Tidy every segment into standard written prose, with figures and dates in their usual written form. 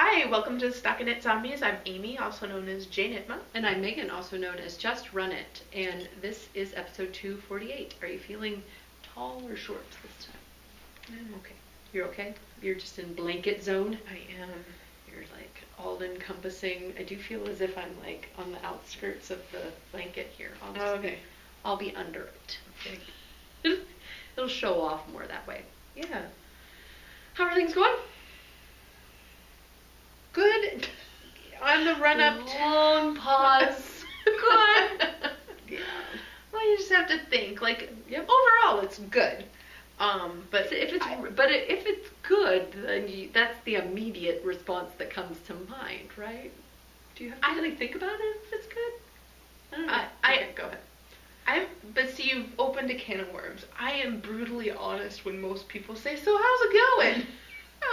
Hi, welcome to StockinetteZombies. I'm Amy, also known as Jane Itma. And I'm Megan, also known as Just Run It. And this is episode 248. Are you feeling tall or short this time? I'm okay. You're okay? You're just in blanket zone? I am. You're like all encompassing. I do feel as if I'm like on the outskirts of the blanket here. I'll be under it. Okay. It'll show off more that way. Yeah. How are things going? Good. On the run up. Long pause. Good. Yeah. Well, you just have to think. Yep. Overall, it's good. But if it's good, then that's the immediate response that comes to mind, right? Do you have to really think about it if it's good? I don't know. Okay, go ahead. But see, you've opened a can of worms. I am brutally honest when most people say, "So how's it going?"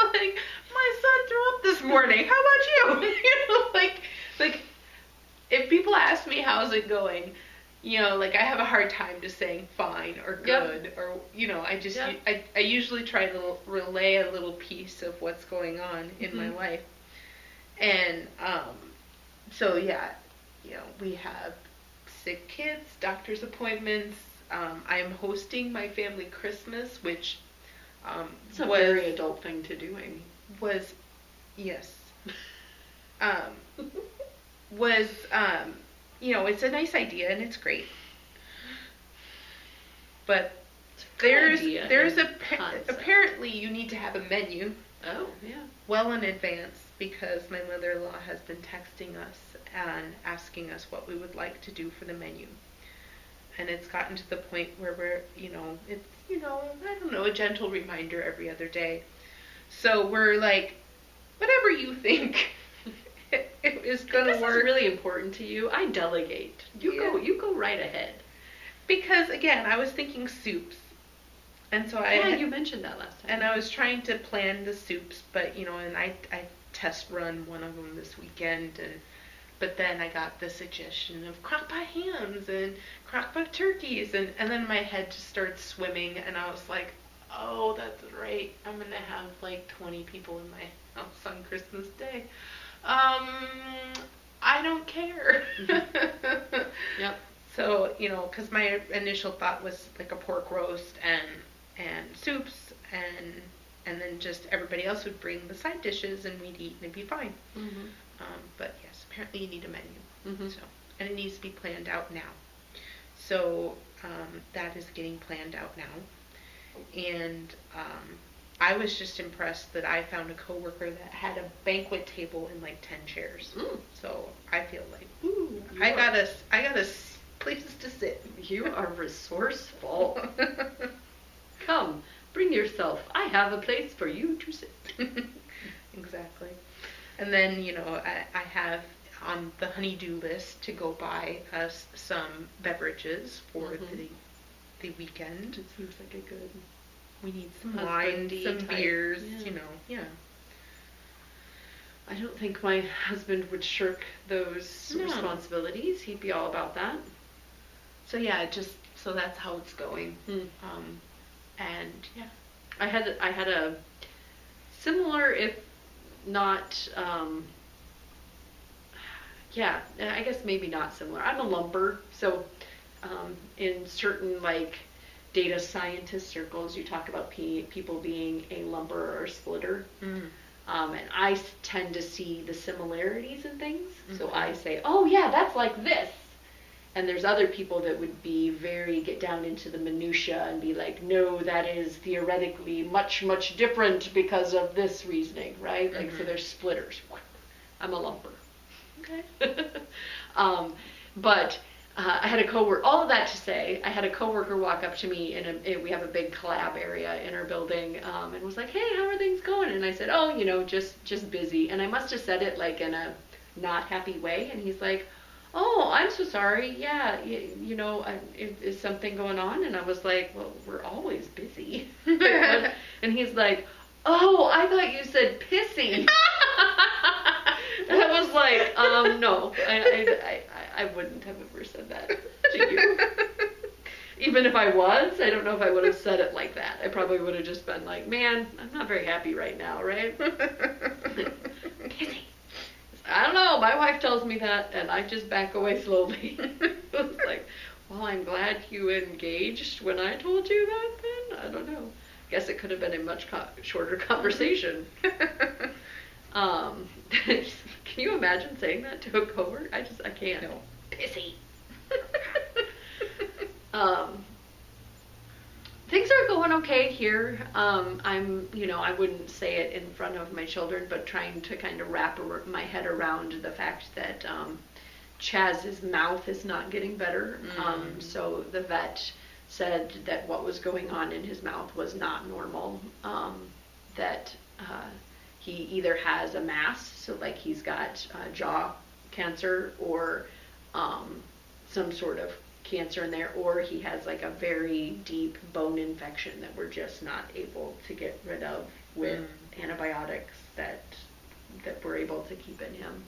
I'm like, my son threw up this morning. How about you? like if people ask me how's it going, I have a hard time just saying fine or good. Yep. Or I usually try to relay a little piece of what's going on in my life. And we have sick kids, doctor's appointments. I'm hosting my family Christmas, which it's a very adult thing to do, Amy. It's a nice idea and it's great. But apparently you need to have a menu. Oh, yeah. Well in advance, because my mother-in-law has been texting us and asking us what we would like to do for the menu. And it's gotten to the point where we're, a gentle reminder every other day. So we're like, whatever you think is going to work. This is really important to you. I delegate. You go right ahead. Because, again, I was thinking soups. And so you mentioned that last time. And I was trying to plan the soups, but, and I test run one of them this weekend, but then I got the suggestion of crock-pot hams and crock-pot turkeys, and then my head just started swimming, and I was like, oh, that's right. I'm going to have 20 people in my house on Christmas Day. I don't care. Yep. So, because my initial thought was a pork roast and soups, and then just everybody else would bring the side dishes and we'd eat and it'd be fine. Mm-hmm. But yes, apparently you need a menu. Mm-hmm. And it needs to be planned out now. So that is getting planned out now. And I was just impressed that I found a coworker that had a banquet table in 10 chairs. Mm. So I feel like, ooh, I got us places to sit. You are resourceful. Come, bring yourself. I have a place for you to sit. Exactly. And then, I have on the honey-do list to go buy us some beverages for the weekend. It seems like a good... We need some wine, some beers, yeah. I don't think my husband would shirk those responsibilities. He'd be all about that. So yeah, so that's how it's going. And yeah, I had a similar, if not, I guess maybe not similar. I'm a lumber, so in certain data scientist circles, you talk about people being a lumberer or splitter. Mm. And I tend to see the similarities in things. Mm-hmm. So I say, oh yeah, that's like this. And there's other people that would be get down into the minutia and be like, no, that is theoretically much, much different because of this reasoning, right? Mm-hmm. So they're splitters. I'm a lumper. Okay. But I had a coworker, all of that to say, I had a coworker walk up to me we have a big collab area in our building, and was like, hey, how are things going? And I said, oh, just busy. And I must have said it in a not happy way. And he's like, oh, I'm so sorry. Yeah, is something going on? And I was like, well, we're always busy. And he's like, oh, I thought you said pissy. And I was like, no, I wouldn't have ever said that to you. Even if I was, I don't know if I would have said it like that. I probably would have just been like, man, I'm not very happy right now, right? my wife tells me that, and I just back away slowly. It's like, well, I'm glad you engaged when I told you that then. I don't know. Guess it could have been a much shorter conversation. Can you imagine saying that to a coworker? I can't. No. Pissy. Things are going okay here. I wouldn't say it in front of my children, but trying to kind of wrap my head around the fact that Chaz's mouth is not getting better. So the vet said that what was going on in his mouth was not normal. That he either has a mass, so like he's got jaw cancer, or some sort of cancer in there, or he has like a very deep bone infection that we're just not able to get rid of with antibiotics that we're able to keep in him.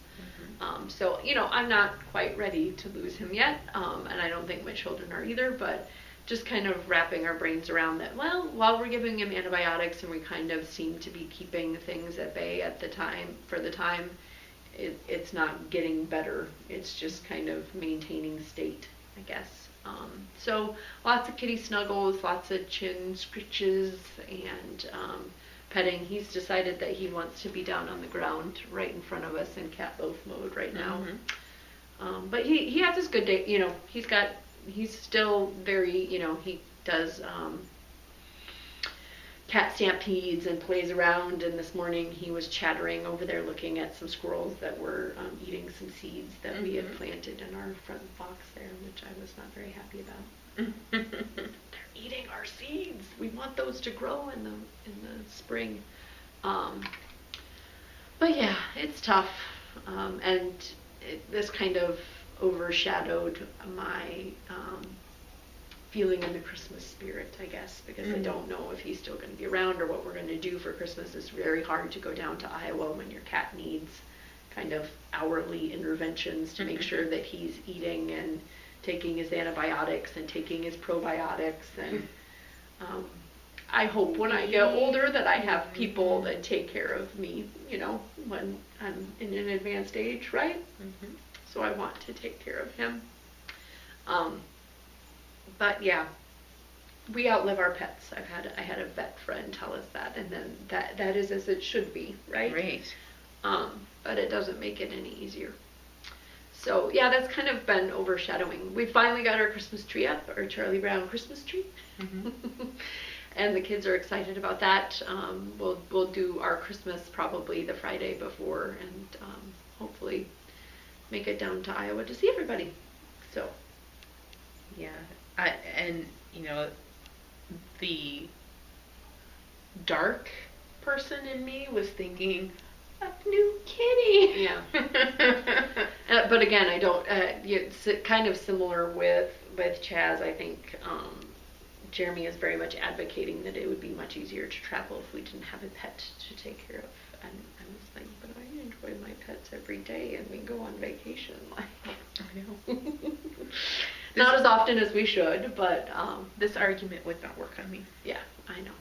So I'm not quite ready to lose him yet, and I don't think my children are either, but just kind of wrapping our brains around that, well, while we're giving him antibiotics and we kind of seem to be keeping things at bay for the time, it's not getting better. It's just kind of maintaining state, I guess. So lots of kitty snuggles, lots of chin scritches, and petting. He's decided that he wants to be down on the ground right in front of us in cat loaf mode right now. But he has his good day. He's still very, he does cat stampedes and plays around, and this morning he was chattering over there looking at some squirrels that were eating some seeds that we had planted in our front box there, which I was not very happy about. They're eating our seeds. We want those to grow in the spring. But yeah, it's tough, and this kind of overshadowed my feeling in the Christmas spirit, I guess, because I don't know if he's still going to be around or what we're going to do for Christmas. It's very hard to go down to Iowa when your cat needs kind of hourly interventions to make sure that he's eating and taking his antibiotics and taking his probiotics. And I hope when I get older that I have people that take care of me, when I'm in an advanced age, right? So I want to take care of him. But yeah, we outlive our pets. I had a vet friend tell us that, and then that is as it should be, right? Right. But it doesn't make it any easier. So yeah, that's kind of been overshadowing. We finally got our Christmas tree up, our Charlie Brown Christmas tree. And the kids are excited about that. We'll do our Christmas probably the Friday before, and hopefully make it down to Iowa to see everybody. So yeah, the dark person in me was thinking, a new kitty. Yeah. But again, I don't. It's kind of similar with Chaz. I think Jeremy is very much advocating that it would be much easier to travel if we didn't have a pet to take care of. And I was like, but I enjoy my pets every day, and we go on vacation. Like, I know. Not as often as we should, but this argument would not work on me. Yeah, I know.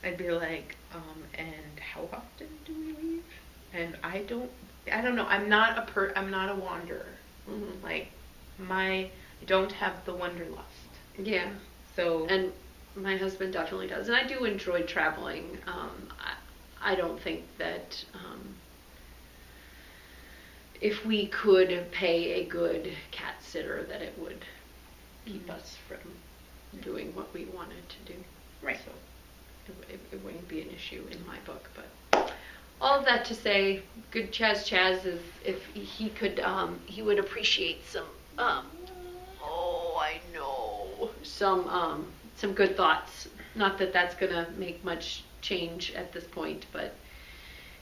I'd be like, and how often do we leave? And I don't know. I'm not a wanderer. Like, I don't have the wanderlust. Yeah. So. And my husband definitely does, and I do enjoy traveling. I don't think that if we could pay a good cat sitter, that it would keep us from doing what we wanted to do. Right. So it wouldn't be an issue in my book. But all of that to say, good Chaz is, if he could, he would appreciate some, some good thoughts. Not that that's going to make much change at this point, but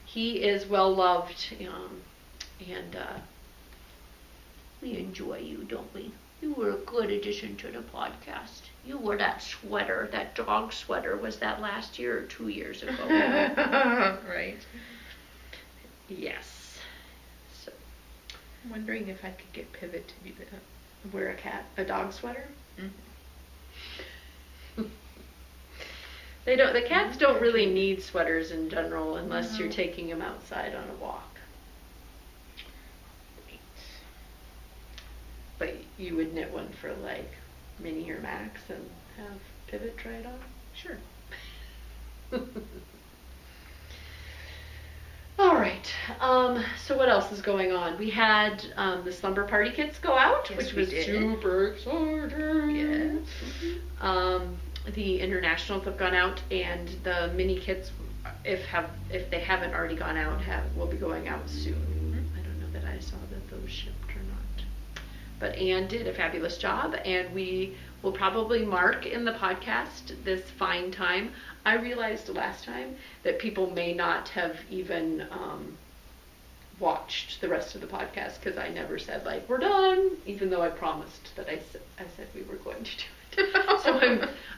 he is well loved, and we enjoy you, don't we? You were a good addition to the podcast. You wore that sweater, that dog sweater. Was that last year or 2 years ago? Right. Yes. So, I'm wondering if I could get Pivot to do that. Wear a dog sweater? The cats don't really need sweaters in general unless you're taking them outside on a walk. But you would knit one for like Mini or Max and have Pivot try it on? Sure. All right. So what else is going on? We had the Slumber Party Kits go out, Yes, which we was did. super exciting. Yes. The internationals have gone out, and the mini kits, if they haven't already gone out, will be going out soon. I don't know that I saw that those shipped or not. But Anne did a fabulous job, and we will probably mark in the podcast this fine time. I realized last time that people may not have even watched the rest of the podcast because I never said like we're done, even though I promised that I said we were going to do it. So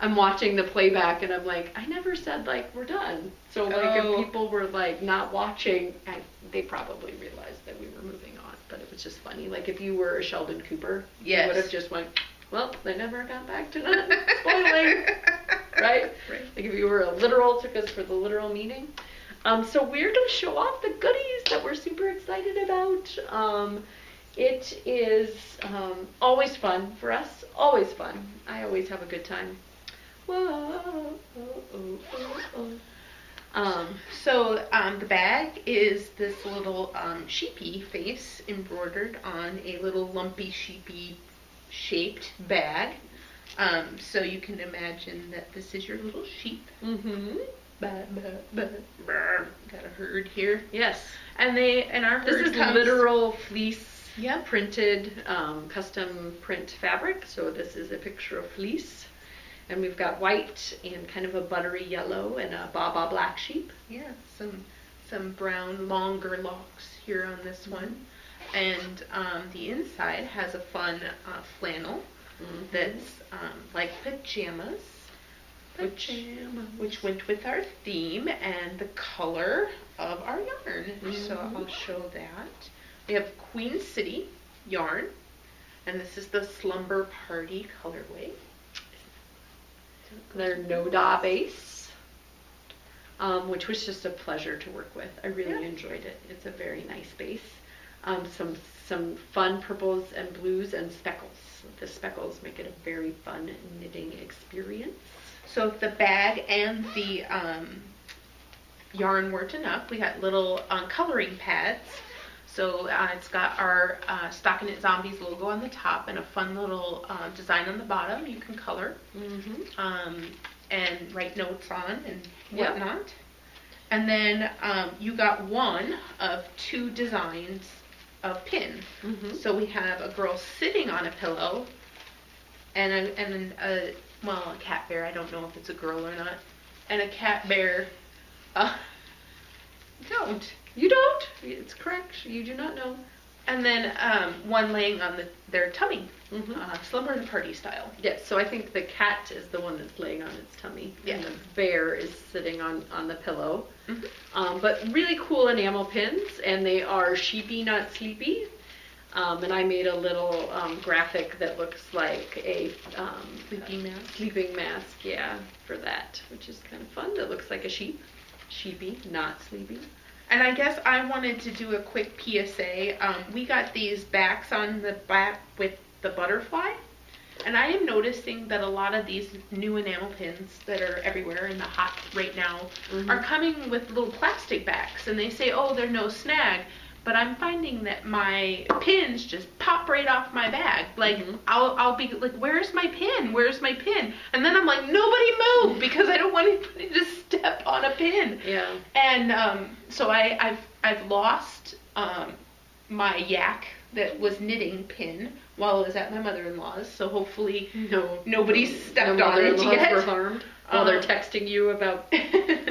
I'm watching the playback and I'm like, I never said like we're done. So like if people were like not watching, they probably realized that we were moving on. But it was just funny. Like if you were a Sheldon Cooper, yes, you would have just went, well, they never got back to not spoiling. Right? Like if you were a literal, took us for the literal meaning. So we're going to show off the goodies that we're super excited about. It is always fun for us. Always fun. I always have a good time. Whoa. So the bag is this little sheepy face embroidered on a little lumpy sheepy shaped bag. So you can imagine that this is your little sheep. Mm-hmm. Got a herd here. Yes. And our herd this is literal fleece printed, custom print fabric. So this is a picture of fleece. And we've got white and kind of a buttery yellow and a baba black sheep. Yeah, some brown longer locks here on this one. And the inside has a fun flannel that's like pajamas. Which went with our theme and the color of our yarn. So I'll show that. We have Queen City yarn, and this is the Slumber Party colorway. Their no-da base, which was just a pleasure to work with. I really enjoyed it. It's a very nice base. Some fun purples and blues and speckles. The speckles make it a very fun knitting experience. So if the bag and the yarn weren't enough, we got little coloring pads. So it's got our StockinetteZombies logo on the top and a fun little design on the bottom you can color and write notes on and whatnot. And then you got one of two designs of pin. So we have a girl sitting on a pillow and a cat bear. I don't know if it's a girl or not. And a cat bear. You don't? It's correct. You do not know. And then one laying on their tummy, slumber party style. Yes, so I think the cat is the one that's laying on its tummy. Yeah. And the bear is sitting on the pillow. But really cool enamel pins, and they are sheepy, not sleepy. And I made a little graphic that looks like a sleeping mask, for that, which is kind of fun. That looks like a sheep. Sheepy, not sleepy. And I guess I wanted to do a quick PSA. We got these backs on the back with the butterfly. And I am noticing that a lot of these new enamel pins that are everywhere in the hot right now are coming with little plastic backs. And they say, oh, they're no snag. But I'm finding that my pins just pop right off my bag. Like, I'll be like, where's my pin? Where's my pin? And then I'm like, nobody move, because I don't want anybody to step on a pin. Yeah. And so I've lost my yak that was knitting pin while I was at my mother-in-law's. So hopefully nobody stepped on it yet. Were harmed while they're texting you about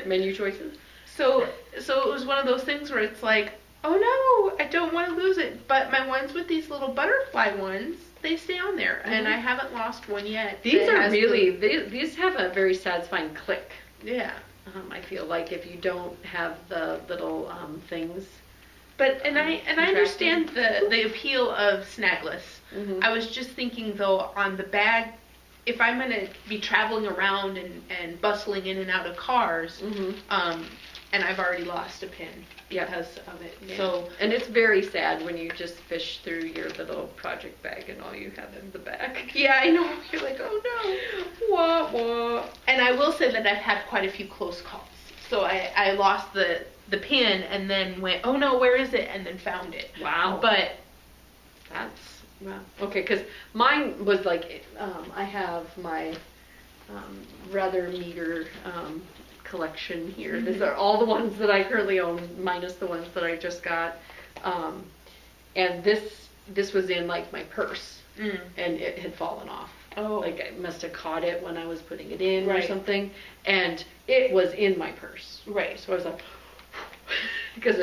menu choices. So it was one of those things where it's like, oh no, I don't want to lose it. But my ones with these little butterfly ones, they stay on there. And I haven't lost one yet. These are really, these have a very satisfying click. Yeah. I feel like if you don't have the little things. But, and I understand the appeal of snagless. I was just thinking though, on the bag, if I'm going to be traveling around and bustling in and out of cars, and I've already lost a pin because of it. Yeah. So, and it's very sad when you just fish through your little project bag and all you have in the back. yeah, I know. You're like, oh no. Wah, wah. And I will say that I've had quite a few close calls. So I lost the pin and then went, oh no, where is it? And then found it. Wow. But that's, wow. Okay, because mine was like, I have my rather meager collection here. These are all the ones that I currently own, minus the ones that I just got. And this was in like my purse, and it had fallen off. Oh. Like I must have caught it when I was putting it in or Right. something, and it was in my purse. Right. So I was like, because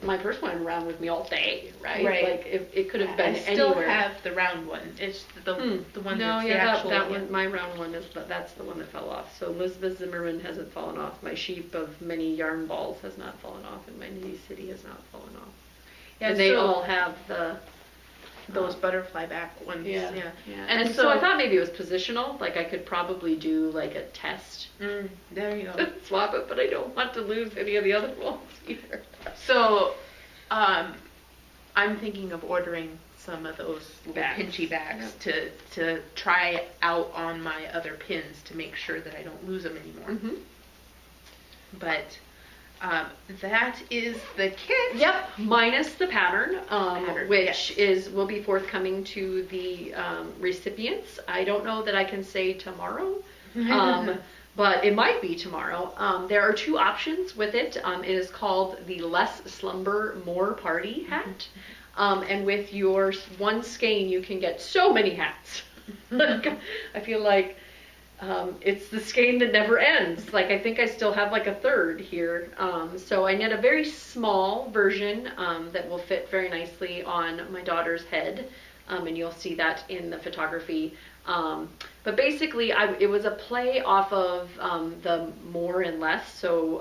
my purse went around with me all day, right? Right. Like it could have been I still anywhere. have the round one. It's the one No, that's yeah, the actual that one, my round one that's the one that fell off. So Elizabeth Zimmerman hasn't fallen off. My sheep of many yarn balls has not fallen off, and my Nitty City has not fallen off. Yeah, and they so all have those butterfly back ones. Yeah. Yeah. And so I thought maybe it was positional. Like I could probably do like a test. There you go. Swap it, but I don't want to lose any of the other ones either. So, I'm thinking of ordering some of those little Bags. pinchy bags to try out on my other pins to make sure that I don't lose them anymore. Mm-hmm. But that is the kit. Yep, minus the pattern, which yes. will be forthcoming to the recipients. I don't know that I can say tomorrow, but it might be tomorrow. There are two options with it. It is called the Less Slumber, More Party hat. And with your one skein, you can get so many hats. I feel like it's the skein that never ends. Like I think I still have like a third here. So I knit a very small version that will fit very nicely on my daughter's head. And you'll see that in the photography. But basically it was a play off of the more and less, so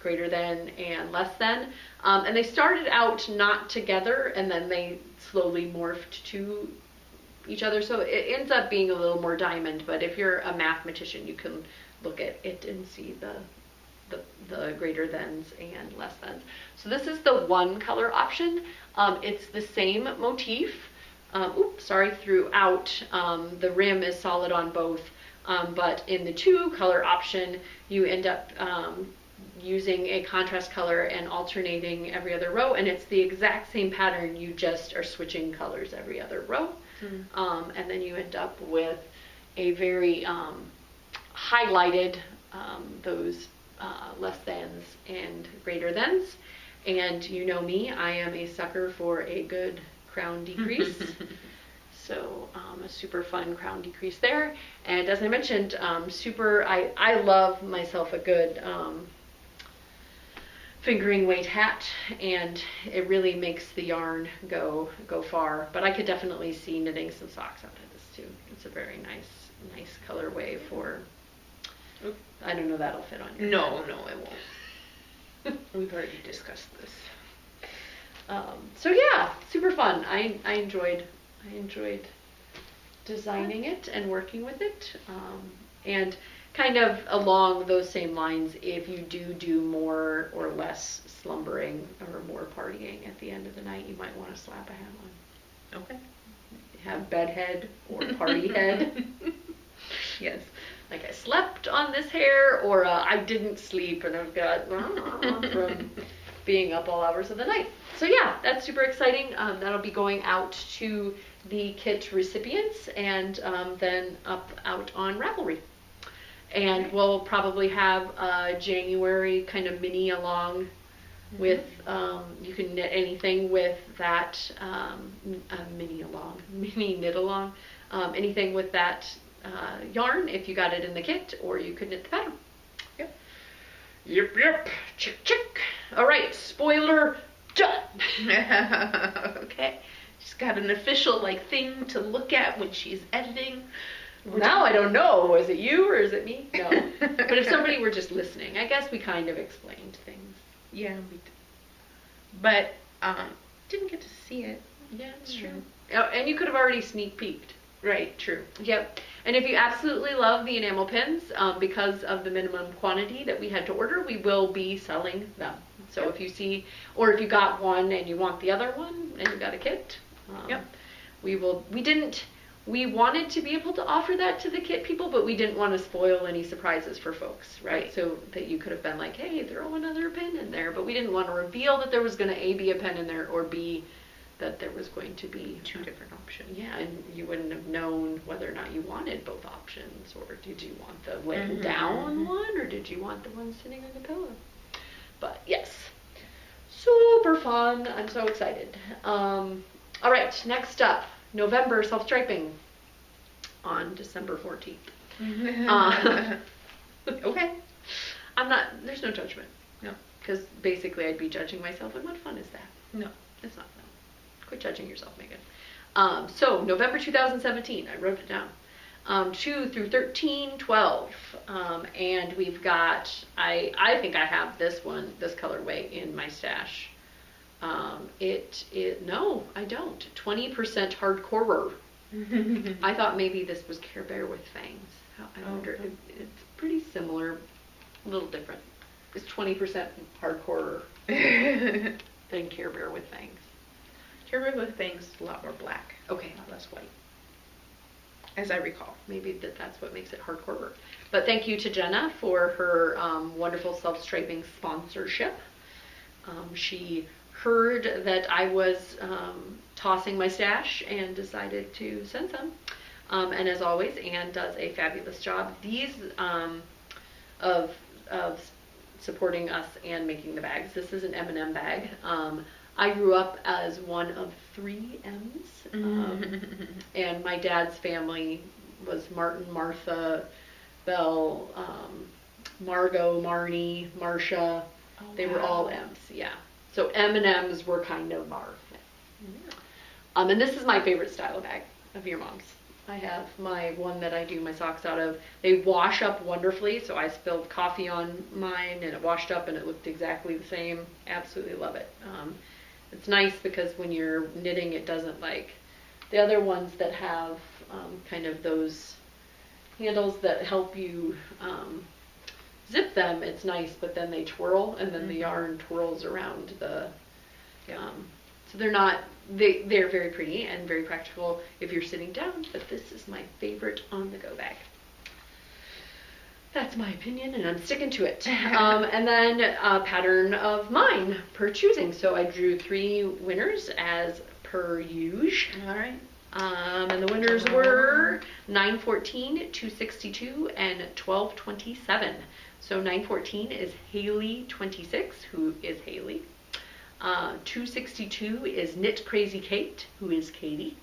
greater than and less than. And they started out not together and then they slowly morphed to each other, so it ends up being a little more diamond. But if you're a mathematician, you can look at it and see the greater thans and less thans. So this is the one color option. It's the same motif, throughout. The rim is solid on both, but in the two color option you end up using a contrast color and alternating every other row, and it's the exact same pattern, you just are switching colors every other row. And then you end up with a very highlighted those less thans and greater thans. And you know me, I am a sucker for a good crown decrease. So a super fun crown decrease there. And as I mentioned, I love myself a good fingering weight hat, and it really makes the yarn go far. But I could definitely see knitting some socks out of this too. It's a very nice colorway for. I don't know that'll fit on you. No, it won't. We've already discussed this. So yeah, super fun. I enjoyed designing it and working with it. And kind of along those same lines, if you do more or less slumbering or more partying at the end of the night, you might want to slap a hat on. Okay. Have bed head or party head. Yes. Like I slept on this hair, or I didn't sleep and I've got from being up all hours of the night. So yeah, that's super exciting. That'll be going out to the kit recipients and then out on Ravelry. And we'll probably have a January kind of mini along with, you can knit anything with that, mini knit along, anything with that yarn if you got it in the kit, or you could knit the pattern. Yep. Chick. All right, spoiler done. Okay. She's got an official thing to look at when she's editing. Now I don't know. Is it you or is it me? No. But if somebody were just listening, I guess we kind of explained things. Yeah, we did. But didn't get to see it. Yeah, it's true. Oh, and you could have already sneak peeked. Right, true. Yep. And if you absolutely love the enamel pins, because of the minimum quantity that we had to order, we will be selling them. So if you see, or if you got one and you want the other one and you got a kit, we wanted to be able to offer that to the kit people, but we didn't want to spoil any surprises for folks, right? So that you could have been like, hey, throw another pin in there, but we didn't want to reveal that there was going to A, be a pin in there, or B, that there was going to be 2 different options. Yeah, and you wouldn't have known whether or not you wanted both options, or did you want the laying down one, or did you want the one sitting on the pillow? But yes, super fun. I'm so excited. All right, next up, November self-striping on December 14th. Okay. There's no judgment. No. Because basically I'd be judging myself, and what fun is that? No. It's not fun. Quit judging yourself, Megan. So November 2017, I wrote it down. 2 through 13, 12. And we've got, I think I have this colorway in my stash. No, I don't. 20% hardcore. I thought maybe this was Care Bear with fangs. I wonder, it's pretty similar, a little different. It's 20% hardcore than Care Bear with fangs. Care Bear with fangs is a lot more black. Okay. A lot less white. As I recall. Maybe that's what makes it hardcore. But thank you to Jenna for her wonderful self-striping sponsorship. She heard that I was tossing my stash and decided to send some. And as always, Anne does a fabulous job. These of supporting us and making the bags. This is an M&M bag. I grew up as one of 3 M's, and my dad's family was Martin, Martha, Belle, Margot, Marnie, Marcia. They were all M's, yeah. So M&M's were kind of our thing. And this is my favorite style of bag of your mom's. I have my one that I do my socks out of. They wash up wonderfully, so I spilled coffee on mine and it washed up and it looked exactly the same. Absolutely love it. It's nice because when you're knitting, it doesn't like the other ones that have kind of those handles that help you zip them. It's nice, but then they twirl, and then the yarn twirls around the. So they're very pretty and very practical if you're sitting down. But this is my favorite on-the-go bag. That's my opinion, and I'm sticking to it. And then a pattern of mine per choosing. So I drew 3 winners as per usual. All right. And the winners were 914, 262, and 1227. So 914 is Haley 26, who is Haley. 262 is Knit Crazy Kate, who is Katie.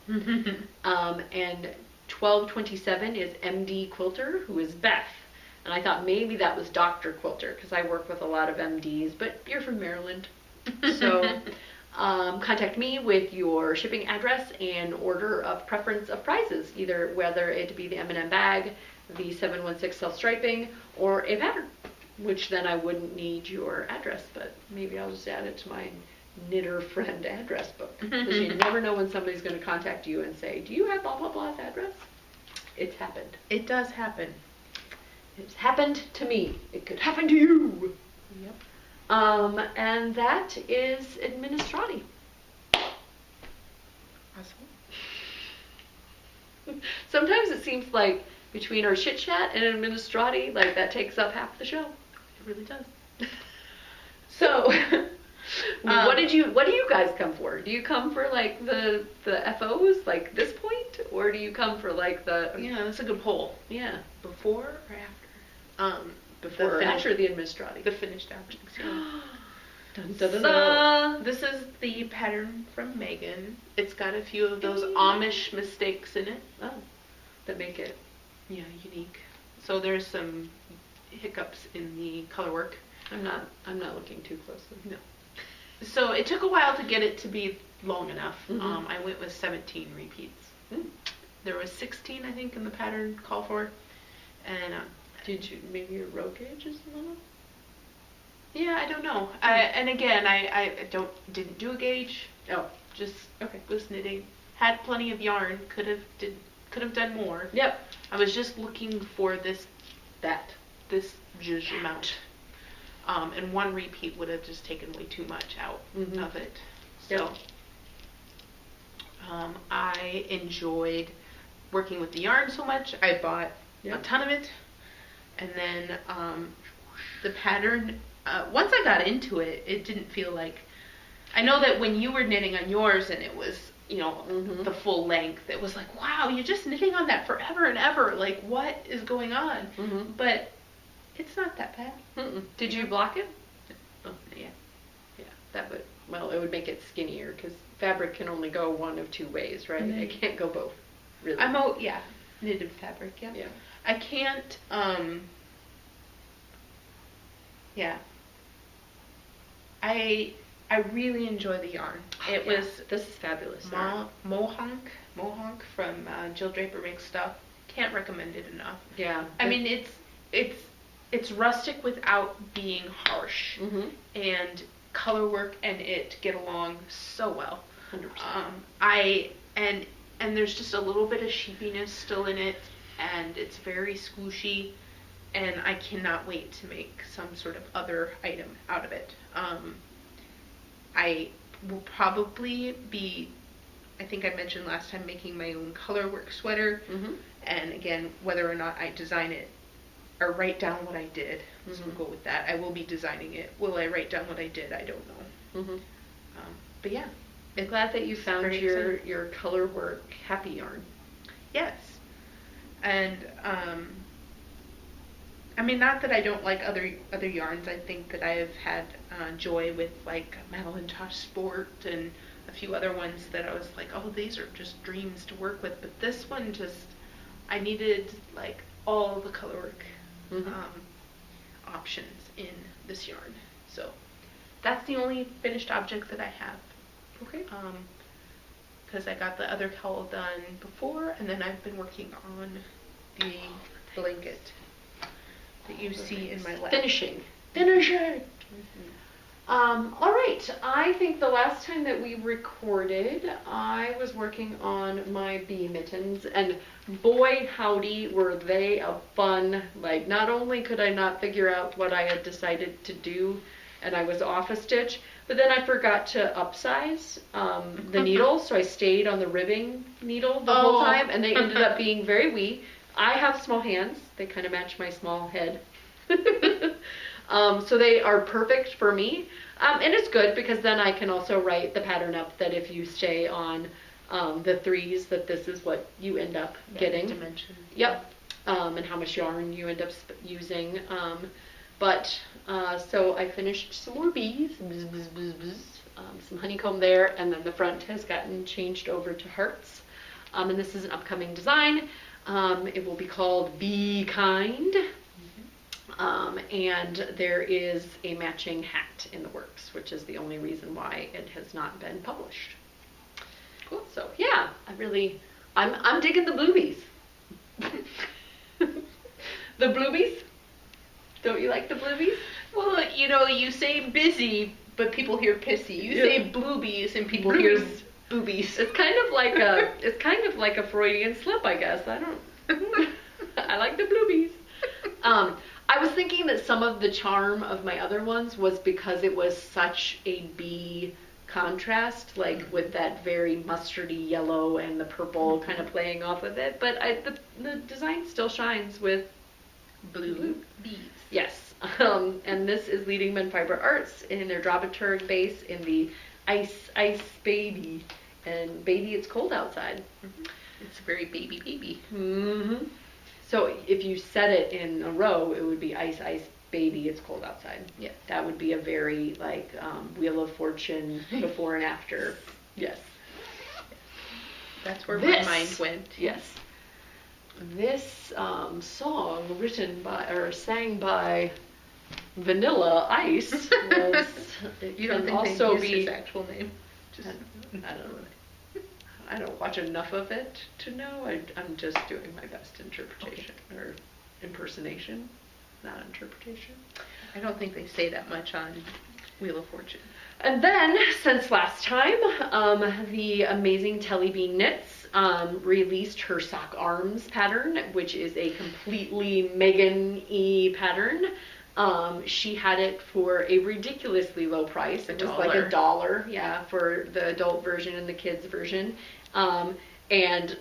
And 1227 is MD Quilter, who is Beth. And I thought maybe that was Dr. Quilter, because I work with a lot of MDs, but you're from Maryland. So contact me with your shipping address and order of preference of prizes, either whether it be the M&M bag, the 716 self-striping, or a pattern, which then I wouldn't need your address, but maybe I'll just add it to my knitter friend address book. Because you never know when somebody's going to contact you and say, do you have blah, blah, blah's address? It's happened. It does happen. It's happened to me. It could happen to you. Yep. And that is Administrati. Awesome. Sometimes it seems like between our chit chat and Administrati, like that takes up half the show. It really does. So, what do you guys come for? Do you come for like the FOs, like this point, or do you come for like the? Yeah, that's a good poll. Yeah. Before or after? Before or after the Administrati? The finished objects. Yeah. Dun, dun, dun, dun. So, this is the pattern from Megan. It's got a few of those Amish mistakes in it. Oh, that make it unique. So there's some hiccups in the color work. I'm not looking too closely. No. So it took a while to get it to be long enough. I went with 17 repeats. There was 16, I think, in the pattern call for. And did you, maybe your row gauge is low? Yeah, I don't know. And again, I didn't do a gauge. Oh, just was knitting. Had plenty of yarn. Could have done more. Yep. I was just looking for this zhuzh amount. And one repeat would have just taken way too much out of it. So I enjoyed working with the yarn so much. I bought a ton of it. And then the pattern, once I got into it, it didn't feel like, I know that when you were knitting on yours and it was, you know, the full length, it was like, wow, you're just knitting on that forever and ever. Like, what is going on? But it's not that bad. Did you block it? Oh, yeah. Yeah, that would, well, it would make it skinnier because fabric can only go one of two ways, right? It can't go both, really. Knitted fabric, yeah. I can't, I really enjoy the yarn. This is fabulous. Mohawk from Jill Draper Makes Stuff. Can't recommend it enough. Yeah. I mean, it's rustic without being harsh. And color work and it get along so well. 100%. And there's just a little bit of sheepiness still in it, and it's very squishy, and I cannot wait to make some sort of other item out of it. I will probably be, I think I mentioned last time, making my own color work sweater. And again, whether or not I design it or write down what I did, so we'll go with that. I will be designing it. Will I write down what I did? I don't know. But yeah. I'm glad that you found your color work happy yarn. Yes. And I mean, not that I don't like other yarns. I think that I have had joy with like Madelinetosh Sport and a few other ones that I was like, oh, these are just dreams to work with. But this one just, I needed like all the color work options in this yarn. So that's the only finished object that I have. Okay. Because I got the other cowl done before, and then I've been working on the blanket that you see in my lap. Finishing. All right. I think the last time that we recorded, I was working on my bee mittens, and boy howdy were they a fun. Like, not only could I not figure out what I had decided to do, and I was off a stitch, but then I forgot to upsize the needle, so I stayed on the ribbing needle the whole time, and they ended up being very wee. I have small hands. They kind of match my small head. So they are perfect for me. And it's good because then I can also write the pattern up that if you stay on the threes, that this is what you end up getting. Dimension. Yep. And how much yarn you end up using. So I finished some more bees, some honeycomb there, and then the front has gotten changed over to hearts. And this is an upcoming design. It will be called Be Kind. And there is a matching hat in the works, which is the only reason why it has not been published. Cool. So yeah, I'm digging the bluebies. The bluebies? Don't you like the bluebies? Well, you know, you say busy, but people hear pissy. You say bluebies, and people hear boobies. It's kind of like a Freudian slip, I guess. I like the bluebies. I was thinking that some of the charm of my other ones was because it was such a bee contrast, like with that very mustardy yellow and the purple kind of playing off of it. But the design still shines with blue bees. Yes. And this is Leading Men Fiber Arts in their dramaturg base in the Ice Baby. And baby, it's cold outside. It's very baby. So if you set it in a row, it would be Ice Baby, it's cold outside. Yeah. That would be a very like Wheel of Fortune before and after. Yes. That's where my mind went. Yes. This song sang by Vanilla Ice was. You don't think also they used his actual name? I don't know. I don't watch enough of it to know. I'm just doing my best interpretation or impersonation, not interpretation. I don't think they say that much on Wheel of Fortune. And then, since last time, the amazing Telly Bean Knits released her sock arms pattern, which is a completely Megan-y pattern. She had it for a ridiculously low price. It was like $1, yeah, for the adult version and the kids version. And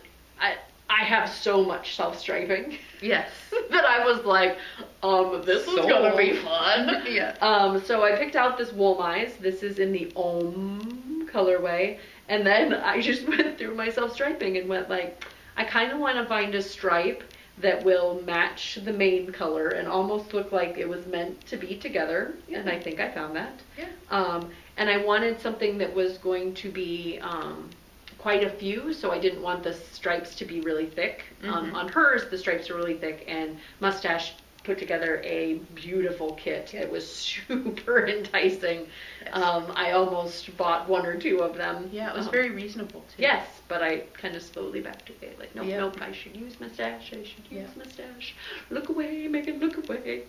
I have so much self-striping. Yes. That I was like, this is gonna be fun. Yeah. So I picked out this wool mice. This is in the Om colorway. And then I just went through my self-striping and went like, I kind of want to find a stripe that will match the main color and almost look like it was meant to be together. Yeah. And I think I found that. Yeah. And I wanted something that was going to be quite a few, so I didn't want the stripes to be really thick. On hers, the stripes are really thick, and Mustache put together a beautiful kit. It was super enticing. Yes. I almost bought 1 or 2 of them. Yeah, it was very reasonable too. Yes, but I kind of slowly backed away. Like, nope, I should use Mustache. I should use Mustache. Look away, Megan, look away.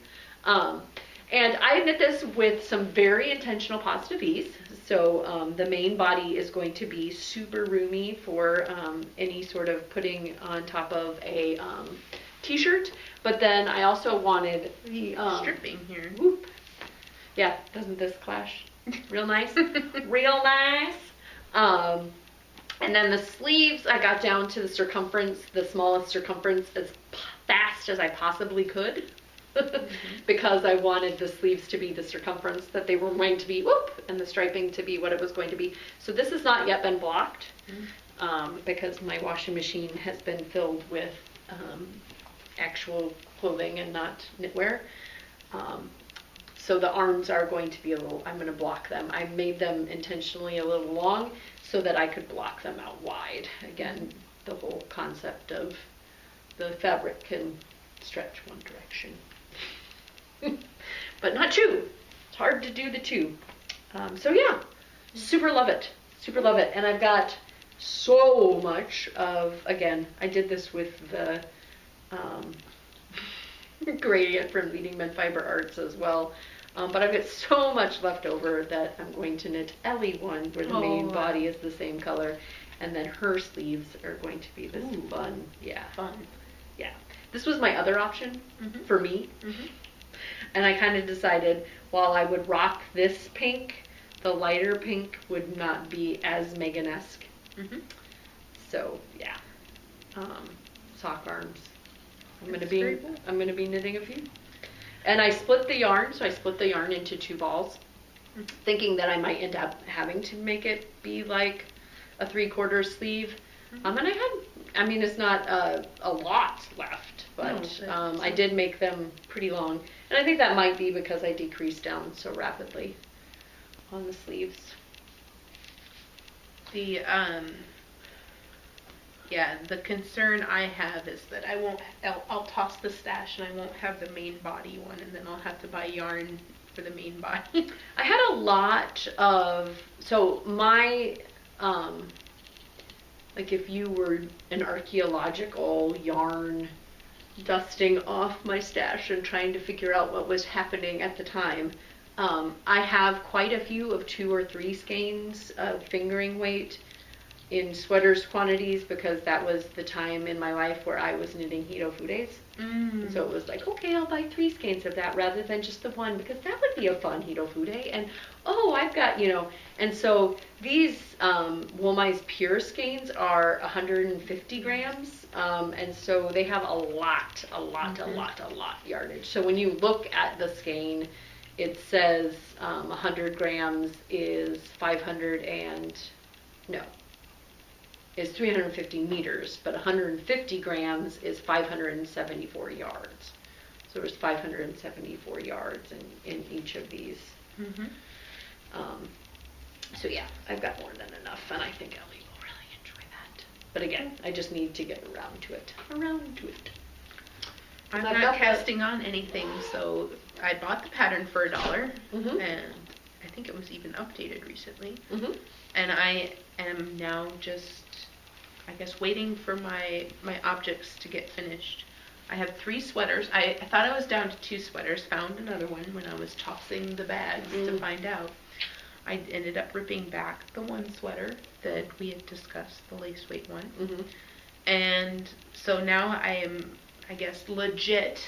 And I knit this with some very intentional positive ease. So the main body is going to be super roomy for any sort of putting on top of a t-shirt. But then I also wanted the stripping here. Whoop. Yeah, doesn't this clash? Real nice. Real nice. And then the sleeves, I got down to the circumference, the smallest circumference, as fast as I possibly could. Because I wanted the sleeves to be the circumference that they were going to be, and the striping to be what it was going to be. So this has not yet been blocked because my washing machine has been filled with actual clothing and not knitwear. So the arms are going to be I'm going to block them. I made them intentionally a little long so that I could block them out wide. Again, the whole concept of the fabric can stretch one direction. But not 2. It's hard to do the 2. So yeah, super love it. Super love it. And I've got so much of, again, I did this with the gradient from Leading Men Fiber Arts as well. But I've got so much left over that I'm going to knit Ellie one where the main body is the same color. And then her sleeves are going to be this fun. Yeah. This was my other option for me. And I kind of decided while I would rock this pink, the lighter pink would not be as Megan-esque. So yeah, sock arms. I'm gonna be knitting a few. And I split the yarn, so I split the yarn into 2 balls, thinking that I might end up having to make it be like a 3/4 sleeve. And I mean, it's not a lot left, but I did make them pretty long. And I think that might be because I decreased down so rapidly on the sleeves. The the concern I have is that I'll toss the stash and I won't have the main body one, and then I'll have to buy yarn for the main body. I had a lot of, so my, like if you were an archaeological yarn dusting off my stash and trying to figure out what was happening at the time, I have quite a few of 2 or 3 skeins of fingering weight in sweaters quantities, because that was the time in my life where I was knitting Hito Fudes. And so it was like, okay, I'll buy 3 skeins of that rather than just the 1, because that would be a fun Hito Fude. And I've got, and so these Woolmize Pure skeins are 150 grams. And so they have a lot yardage. So when you look at the skein, it says 100 grams is 350 meters, but 150 grams is 574 yards. So there's 574 yards in each of these. So yeah, I've got more than enough, and I think Ellie will really enjoy that. But again, I just need to get around to it. I'm not casting on anything, so I bought the pattern for $1, and I think it was even updated recently. And I am now just, I guess, waiting for my objects to get finished. I have 3 sweaters. I thought I was down to 2 sweaters, found another one when I was tossing the bags to find out. I ended up ripping back the one sweater that we had discussed, the lace weight one. Mm-hmm. And so now I am, I guess, legit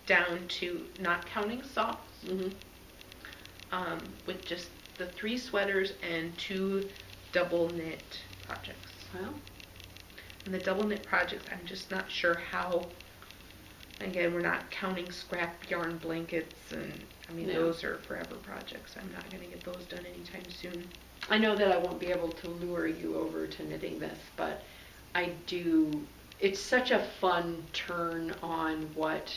down to not counting socks, Mm-hmm. with just the 3 sweaters and 2 double knit projects. Well, And the double knit projects, I'm just not sure how. Again, we're not counting scrap yarn blankets, and I mean, those are forever projects. I'm not going to get those done anytime soon. I know that I won't be able to lure you over to knitting this, but I do. It's such a fun turn on what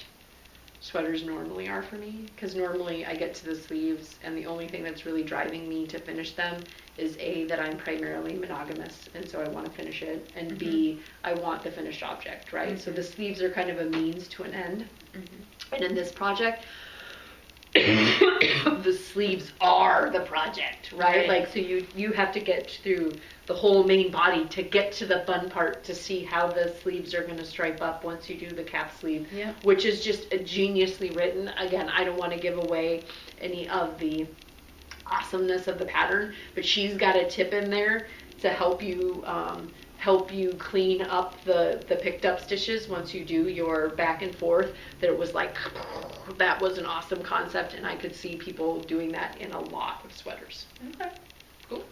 sweaters normally are for me, because normally I get to the sleeves and the only thing that's really driving me to finish them is A, that I'm primarily monogamous and so I want to finish it, and B, I want the finished object, right? So the sleeves are kind of a means to an end. And in this project, the sleeves are the project, right? Like, so you have to get through the whole main body to get to the fun part, to see how the sleeves are going to stripe up once you do the cap sleeve, which is just geniusly written. Again, I don't want to give away any of the awesomeness of the pattern, but she's got a tip in there to help you clean up the picked up stitches once you do your back and forth. That it was like, that was an awesome concept, and I could see people doing that in a lot of sweaters. Okay, cool.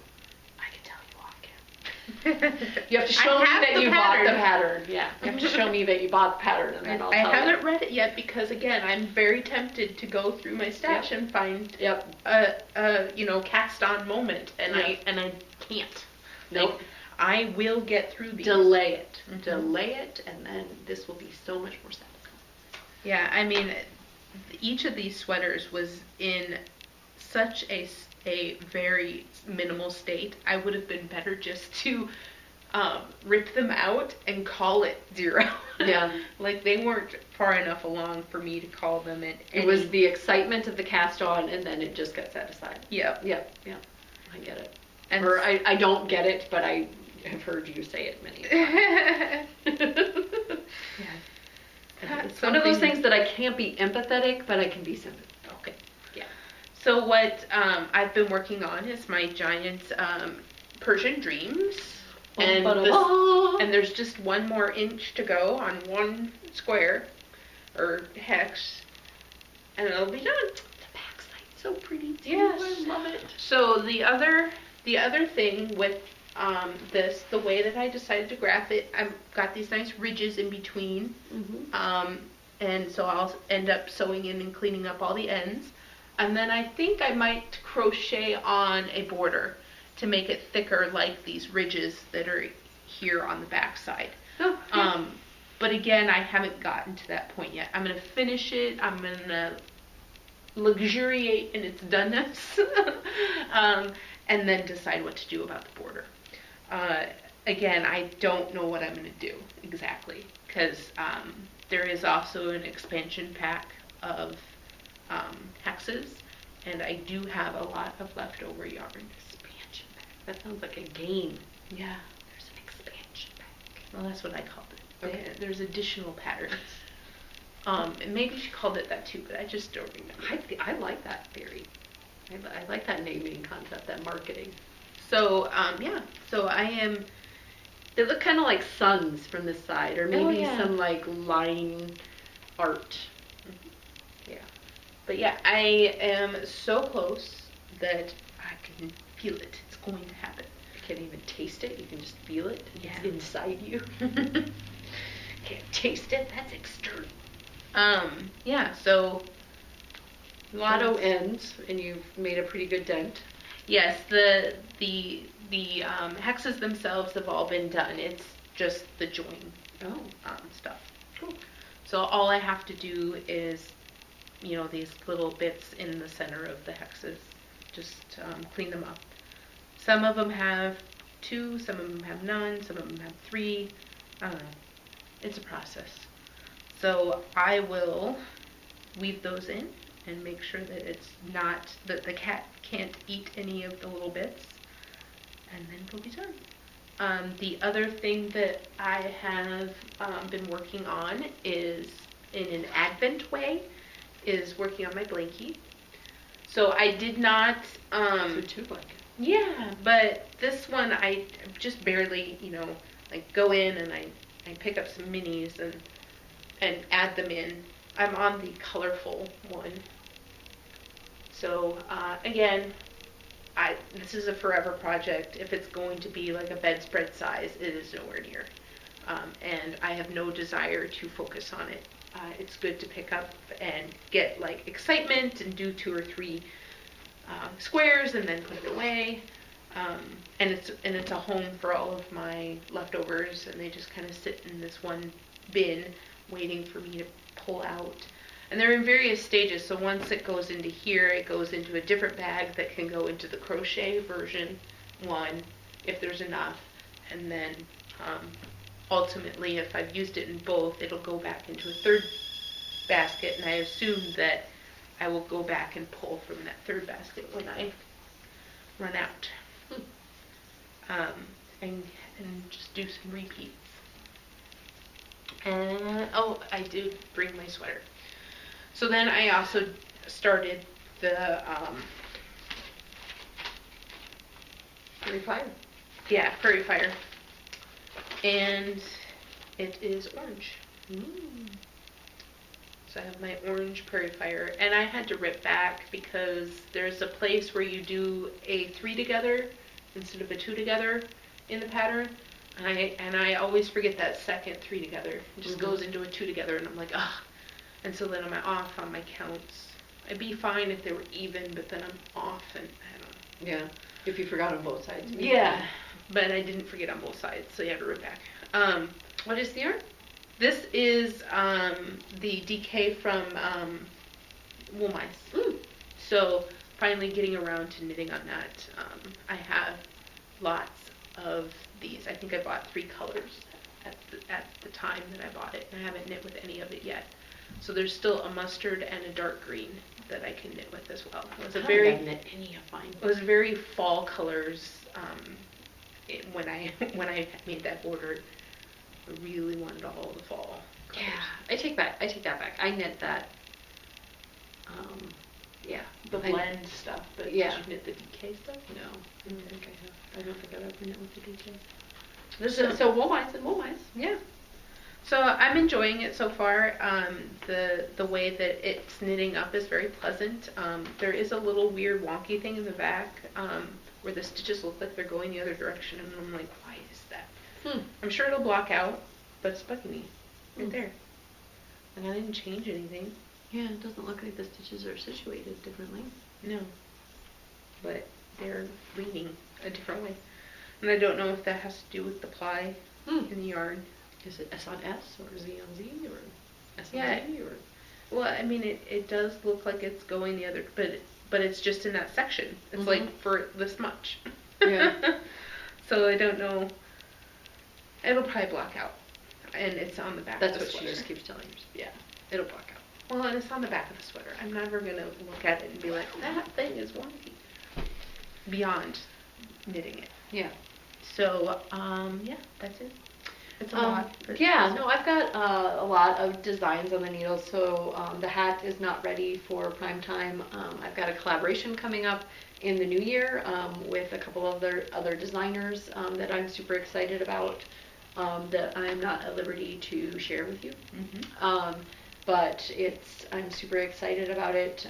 I can tell you all again. You have to show me that you bought the pattern. Yeah, you have to show me that you bought the pattern, and then I'll tell you. I haven't read it yet because, again, I'm very tempted to go through my stash and find a cast on moment, and I can't. Nope. Like, I will get through these. Delay it. Delay it, and then this will be so much more satisfying. Yeah, I mean, each of these sweaters was in such a very minimal state. I would have been better just to rip them out and call it 0. Yeah. Like, they weren't far enough along for me to call them it. It was the excitement of the cast on, and then it just got set aside. Yeah. Yeah. I get it. Or I don't get it, but I have heard you say it many times. Yeah. It's one of those things that I can't be empathetic, but I can be sympathetic. Okay. Yeah. So what I've been working on is my giant Persian Dreams. And there's just 1 more inch to go on 1 square, or hex, and it'll be done. The back side's so pretty too. Yes. I love it. So the other thing with the way that I decided to graph it, I've got these nice ridges in between, and so I'll end up sewing in and cleaning up all the ends, and then I think I might crochet on a border to make it thicker, like these ridges that are here on the back side. Oh, yeah. But again, I haven't gotten to that point yet. I'm going to finish it. I'm going to luxuriate in its doneness, and then decide what to do about the border. Again, I don't know what I'm going to do exactly, because there is also an expansion pack of hexes, and I do have a lot of leftover yarn. Expansion pack. That sounds like a game. Yeah. There's an expansion pack. Well, that's what I called it. Okay. There's additional patterns. And maybe she called it that too, but I just don't remember. I like that theory. I like that naming concept, that marketing. So, so I am... They look kind of like suns from this side, or maybe some like line art. Yeah. But yeah, I am so close that I can feel it. It's going to happen. You can't even taste it. You can just feel it. Yeah. It's inside you. Can't taste it. That's external. Yeah, so... Lotto ends, and you've made a pretty good dent. Yes, the hexes themselves have all been done. It's just the join stuff. Cool. So all I have to do is, these little bits in the center of the hexes, just clean them up. Some of them have 2, some of them have none, some of them have 3. I don't know. It's a process. So I will weave those in and make sure that it's not, that the cat can't eat any of the little bits, and then it'll be done. The other thing that I have been working on is, in an Advent way, is working on my blankie. So I did not, So 2 blankets. yeah, but this one I just barely, like go in and I pick up some minis and add them in. I'm on the colorful one. So, again, this is a forever project. If it's going to be like a bedspread size, it is nowhere near. And I have no desire to focus on it. It's good to pick up and get like excitement and do 2 or 3 squares and then put it away. And it's a home for all of my leftovers, and they just kind of sit in this one bin waiting for me to pull out. And they're in various stages, so once it goes into here, it goes into a different bag that can go into the crochet version one, if there's enough. And then ultimately, if I've used it in both, it'll go back into a third basket, and I assume that I will go back and pull from that third basket when I run out. And just do some repeats. And, oh, I did bring my sweater. So then I also started the, Prairie Fire. Yeah, Prairie Fire. And it is orange. So I have my orange Prairie Fire. And I had to rip back because there's a place where you do a 3 together instead of a 2 together in the pattern. And I always forget that second 3 together. It just goes into a 2 together, and I'm like, ugh. And so then I'm off on my counts. I'd be fine if they were even, but then I'm off, and I don't know. Yeah, if you forgot on both sides. Yeah, but I didn't forget on both sides, so you have to rip back. What is the yarn? This is the DK from Wool Mice. So finally getting around to knitting on that. I have lots of these. I think I bought 3 colors at the time that I bought it. I haven't knit with any of it yet. So there's still a mustard and a dark green that I can knit with as well. It was knit any of mine. It was very fall colors. When I made that order, I really wanted all the fall colors. Yeah, I take that back. I knit that. Yeah, the blend stuff. But yeah. Did you knit the DK stuff? No, I don't think I have. I don't think I've ever knit with the DK. So Wool Mice and Wool Mice. Yeah. So I'm enjoying it so far. The way that it's knitting up is very pleasant. There is a little weird wonky thing in the back where the stitches look like they're going the other direction, and I'm like, why is that? I'm sure it'll block out, but it's bugging me right there. And I didn't change anything. Yeah, it doesn't look like the stitches are situated differently. No. But they're leaning a different way. And I don't know if that has to do with the ply in the yarn. Is it S on S or Z on Z or S on Yeah. Z or? Well, I mean, it does look like it's going the other, but it's just in that section. It's like for this much. Yeah. So I don't know. It'll probably block out, and it's on the back. That's of the what sweater. she just keeps telling us. Yeah. It'll block out. Well, and it's on the back of the sweater. I'm never gonna look at it and be like, that thing is wonky. Beyond knitting it. Yeah. So, yeah, that's it. It's a lot. Yeah, no, I've got a lot of designs on the needles. So the hat is not ready for prime time. I've got a collaboration coming up in the new year with a couple of other designers that I'm super excited about that I'm not at liberty to share with you. But I'm super excited about it.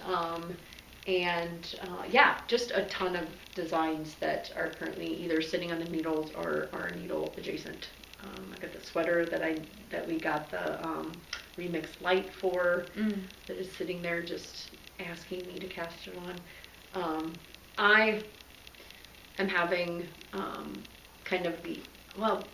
Yeah, just a ton of designs that are currently either sitting on the needles or are needle adjacent. I got the sweater that we got the Remix Light for that is sitting there just asking me to cast it on. I am having kind of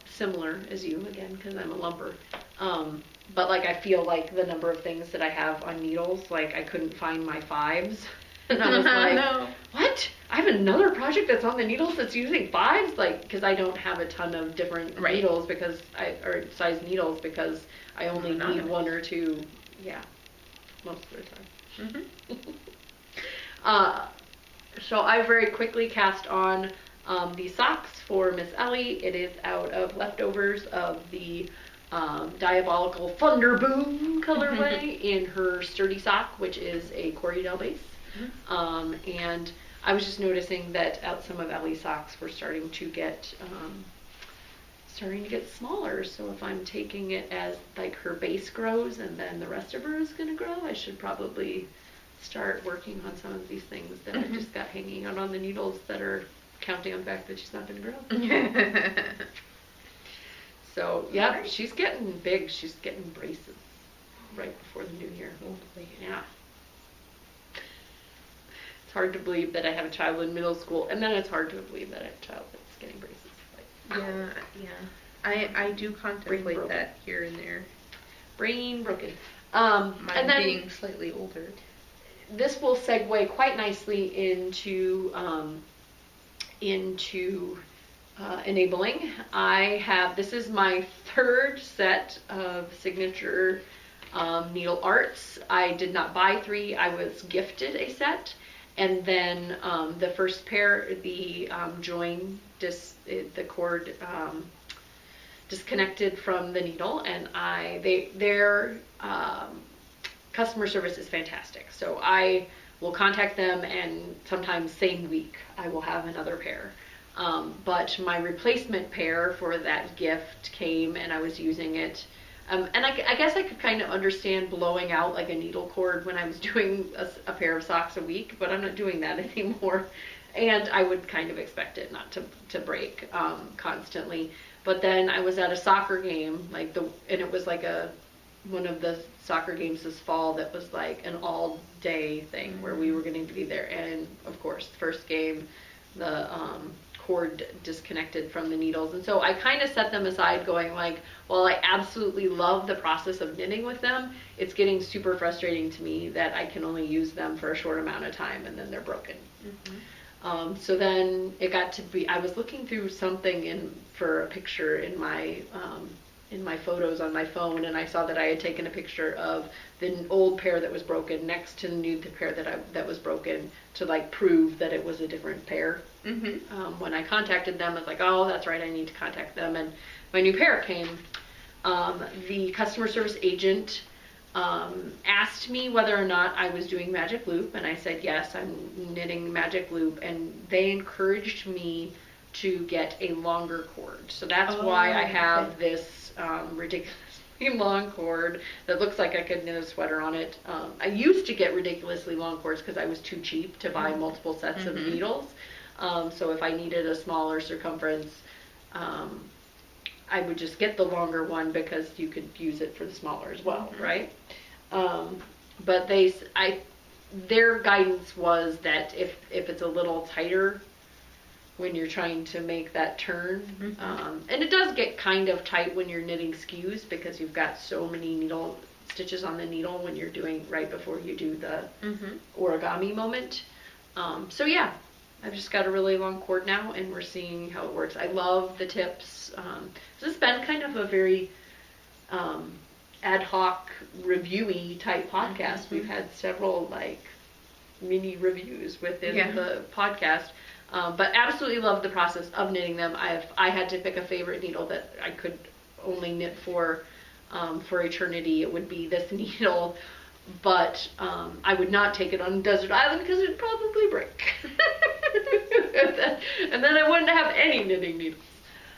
similar as you again because I'm a lumber. But like I feel like the number of things that I have on needles, like I couldn't find my 5s. And I was like, no. What? I have another project that's on the needles that's using 5s? Like, because I don't have a ton of different needles or size needles because I only need 1 or 2, most of the time. So I very quickly cast on these socks for Miss Ellie. It is out of leftovers of the Diabolical Thunder Boom colorway in her Sturdy sock, which is a Corriedale base. And I was just noticing that some of Ellie's socks were starting to get smaller. So if I'm taking it as like her base grows and then the rest of her is going to grow, I should probably start working on some of these things that I just got hanging out on the needles that are counting on the fact that she's not going to grow. So yeah, right. She's getting big. She's getting braces right before the new year. Yeah. It's hard to believe that I have a child in middle school, and then it's hard to believe that I have a child that's getting braces. I do contemplate that here and there. Brain broken. Mine and then being slightly older. This will segue quite nicely into enabling. This is my third set of signature needle arts. I did not buy 3. I was gifted a set. And then the first pair, the the cord disconnected from the needle, and their customer service is fantastic. So I will contact them, and sometimes same week I will have another pair. But my replacement pair for that gift came, and I was using it. And I guess I could kind of understand blowing out like a needle cord when I was doing a pair of socks a week, but I'm not doing that anymore. And I would kind of expect it not to break constantly. But then I was at a soccer game, and it was like one of the soccer games this fall that was like an all-day thing where we were going to be there. And of course, first game, the cord disconnected from the needles, and so I kind of set them aside going like, well, I absolutely love the process of knitting with them, it's getting super frustrating to me that I can only use them for a short amount of time and then they're broken. So then it got to be, I was looking through something for a picture in my photos on my phone, and I saw that I had taken a picture of the old pair that was broken next to the new pair that was broken to like prove that it was a different pair. When I contacted them, I was like, oh, that's right, I need to contact them, and my new pair came. The customer service agent asked me whether or not I was doing magic loop, and I said yes, I'm knitting magic loop, and they encouraged me to get a longer cord. So that's why I have this ridiculously long cord that looks like I could knit a sweater on it. I used to get ridiculously long cords because I was too cheap to buy multiple sets of needles. So if I needed a smaller circumference, I would just get the longer one because you could use it for the smaller as well, right? But their guidance was that if it's a little tighter when you're trying to make that turn, and it does get kind of tight when you're knitting skews because you've got so many needle stitches on the needle when you're doing right before you do the origami moment. So yeah, I've just got a really long cord now, and we're seeing how it works. I love the tips. This has been kind of a very ad hoc reviewy type podcast. We've had several like mini reviews within the podcast. But absolutely love the process of knitting them. I had to pick a favorite needle that I could only knit for eternity. It would be this needle, but I would not take it on a desert island because it would probably break. and then I wouldn't have any knitting needles.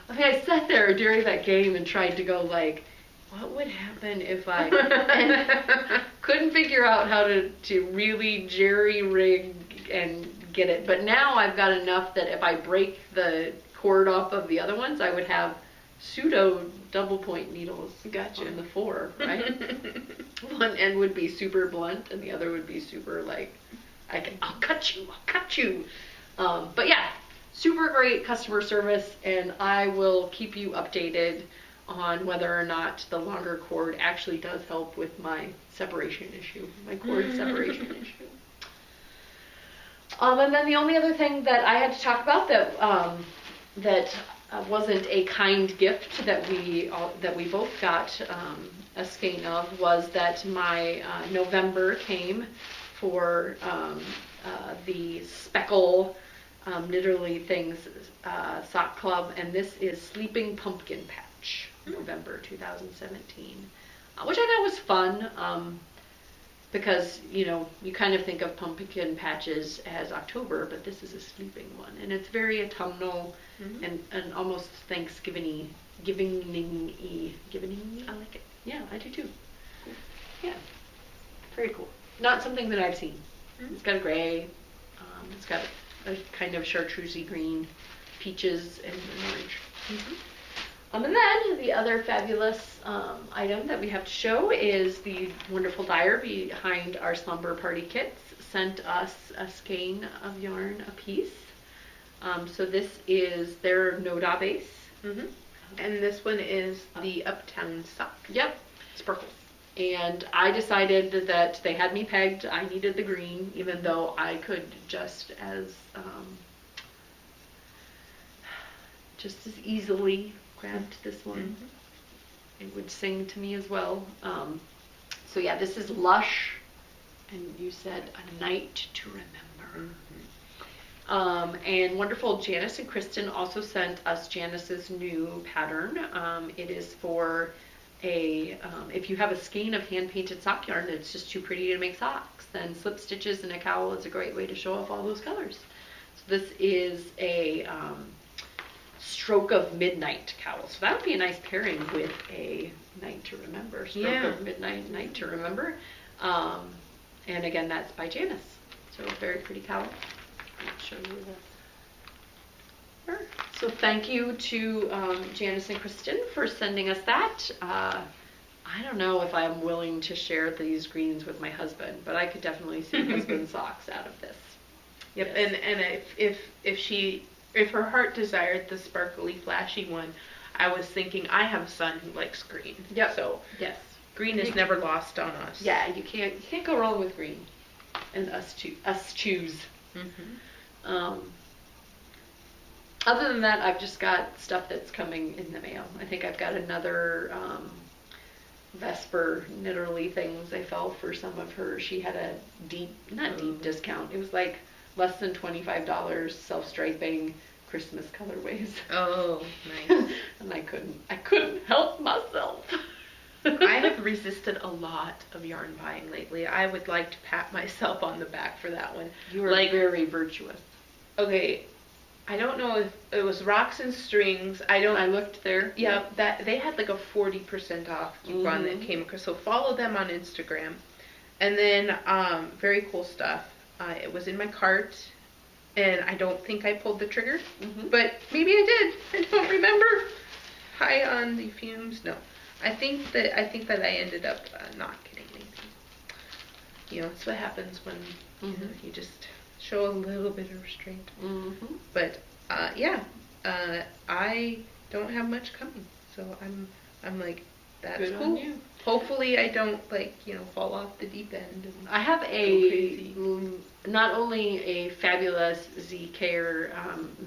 I mean, I sat there during that game and tried to go like, what would happen if I and couldn't figure out how to really jerry-rig and get it. But now I've got enough that if I break the cord off of the other ones, I would have pseudo double point needles on the 4, right? One end would be super blunt and the other would be super like, I'll cut you. But yeah, super great customer service, and I will keep you updated on whether or not the longer cord actually does help with my separation issue, my cord separation issue. And then the only other thing that I had to talk about that wasn't a kind gift that we both got a skein of was that my November came for the Speckle Knitterly Things sock club, and this is Sleeping Pumpkin Patch, November 2017, which I thought was fun. because, you know, you kind of think of pumpkin patches as October, but this is a sleeping one. And it's very autumnal and almost Thanksgiving-y. I like it. Yeah, I do too. Cool. Yeah. Very cool. Not something that I've seen. It's got a gray, it's got a kind of chartreusey green, peaches, and an orange. And then the other fabulous item that we have to show is the wonderful dyer behind our Slumber Party Kits sent us a skein of yarn apiece. So this is their Noda base. And this one is the Uptown Sock. Yep. Sparkles. And I decided that they had me pegged. I needed the green, even though I could just as easily grabbed this one. It would sing to me as well. So yeah, this is Lush, and you said A Night to Remember. And wonderful Janice and Kristen also sent us Janice's new pattern. It is for if you have a skein of hand-painted sock yarn that's just too pretty to make socks, then slip stitches and a cowl is a great way to show off all those colors. So this is a Stroke of Midnight cowl. So that would be a nice pairing with a Night to Remember. Stroke of Midnight, Night to Remember. And again, that's by Janice. So a very pretty cowl. I'll show you So thank you to Janice and Kristen for sending us that. I don't know if I'm willing to share these greens with my husband, but I could definitely see husband socks out of this. Yep, yes. And if her heart desired the sparkly, flashy one, I was thinking I have a son who likes green. Yep. So yes, green is never lost on us. Yeah, you can't go wrong with green, and us choose. Other than that, I've just got stuff that's coming in the mail. I think I've got another Vesper knitterly things I felt for some of her. She had a deep discount. It was like less than $25 self-striping Christmas colorways. Oh, nice. And I couldn't help myself. I have resisted a lot of yarn buying lately. I would like to pat myself on the back for that one. You were very virtuous. Okay, I don't know if it was Rocks and Strings. I looked there. Yeah, that they had like a 40% off coupon that came across. So follow them on Instagram. And then very cool stuff. It was in my cart, and I don't think I pulled the trigger, but maybe I did. I don't remember. High on the fumes. No, I think that I ended up not getting anything. You know, it's what happens when you just show a little bit of restraint. But yeah, I don't have much coming, so I'm like, that's good cool. On you. Hopefully I don't fall off the deep end. And I have not only a fabulous ZK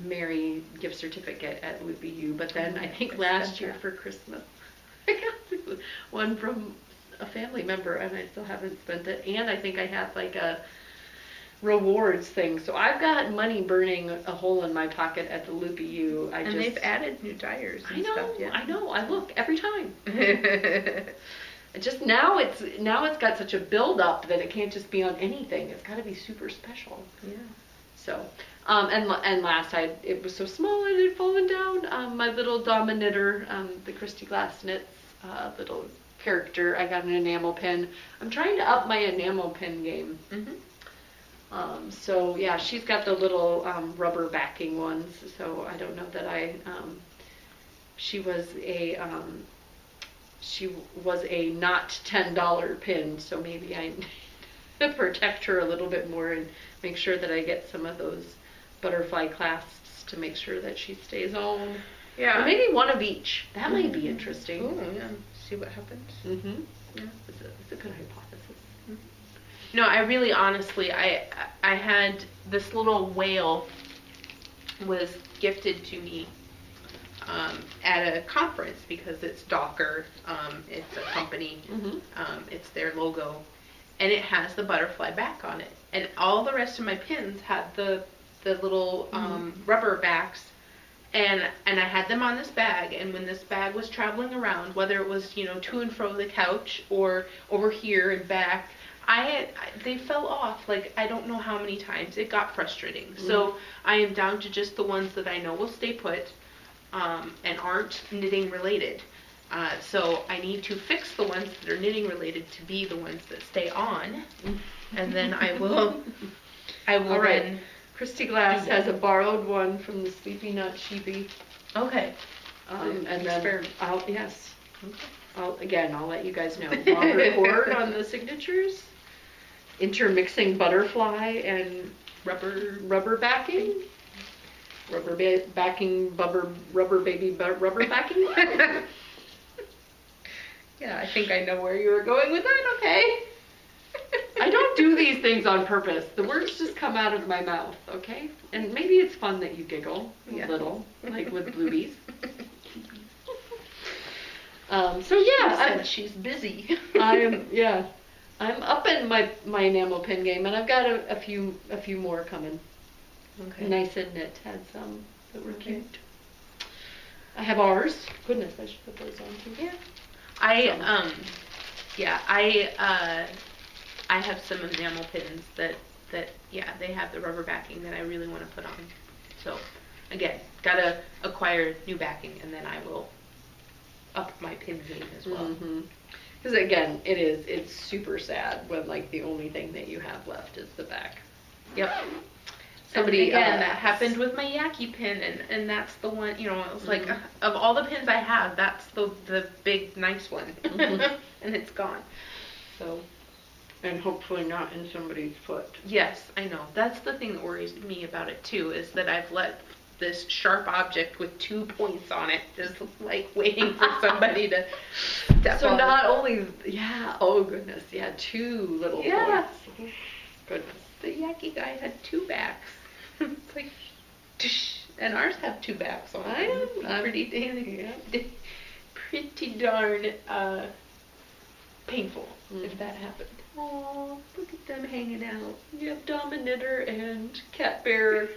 Mary gift certificate at Loopy U, but then I think last year for Christmas I got one from a family member, and I still haven't spent it. And I think I have like a rewards thing. So I've got money burning a hole in my pocket at the Loopy U. They've added new dyers and stuff. Yeah. I know. I look every time. Just now it's got such a build up that it can't just be on anything. It's got to be super special. Yeah. So, and last it was so small it had fallen down. My little Dominator, the Christy Glass Knits little character. I got an enamel pin. I'm trying to up my enamel pin game. So yeah, she's got the little rubber backing ones. So I don't know that she was a not $10 pin, so maybe I need to protect her a little bit more and make sure that I get some of those butterfly clasps to make sure that she stays on. Yeah. Or maybe one of each. That might be interesting. Oh, yeah. See what happens. Yeah. It's a good hypothesis. No, I really honestly, I had this little whale was gifted to me at a conference because it's Docker, it's a company, it's their logo, and it has the butterfly back on it. And all the rest of my pins had the little rubber backs, and I had them on this bag, and when this bag was traveling around, whether it was, to and fro the couch or over here and back, They fell off, like, I don't know how many times. It got frustrating. So I am down to just the ones that I know will stay put, and aren't knitting related. So I need to fix the ones that are knitting related to be the ones that stay on, and then I will All right. then. Christy Glass has a borrowed one from the Sleepy Nut Sheepy. Okay. And then I'll let you guys know. Longer cord on the signatures. Intermixing butterfly and rubber backing. Rubber backing. Yeah, I think I know where you were going with that. Okay. I don't do these things on purpose. The words just come out of my mouth, okay? And maybe it's fun that you giggle a little, like with Bluebies. So yeah, she's busy. I'm up in my enamel pin game, and I've got a few more coming. Okay. Nice and Knit had some that were cute. I have ours. Goodness, I should put those on too. Yeah. I have some enamel pins that they have the rubber backing that I really want to put on. So again, gotta acquire new backing, and then I will up my pin game as well. Because again, it's super sad when like the only thing that you have left is the back. Yep. Somebody that happened with my Yaki pin, and that's the one, it was like, of all the pins I have, that's the big nice one. And it's gone. So, and hopefully not in somebody's foot. Yes, I know. That's the thing that worries me about it too, is that I've let this sharp object with 2 points on it just like waiting for somebody to step so on not only oh goodness, 2 little points. Goodness. The Yaki guy had 2 backs. It's like, and ours have 2 backs on it. I'm pretty darn painful if that happened. Oh, look at them hanging out. You have Dominator and Cat Bear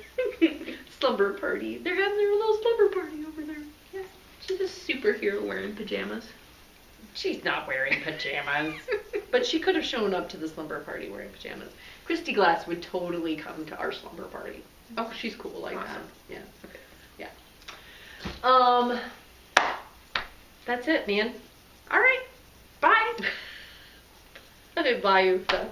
Slumber Party. They're having their little slumber party over there. Yeah, she's a superhero wearing pajamas. She's not wearing pajamas. But she could have shown up to the slumber party wearing pajamas. Christy Glass would totally come to our slumber party. Oh, she's cool like awesome. That. Yeah. Yeah. That's it, man. All right. Bye. Bye, Yusa.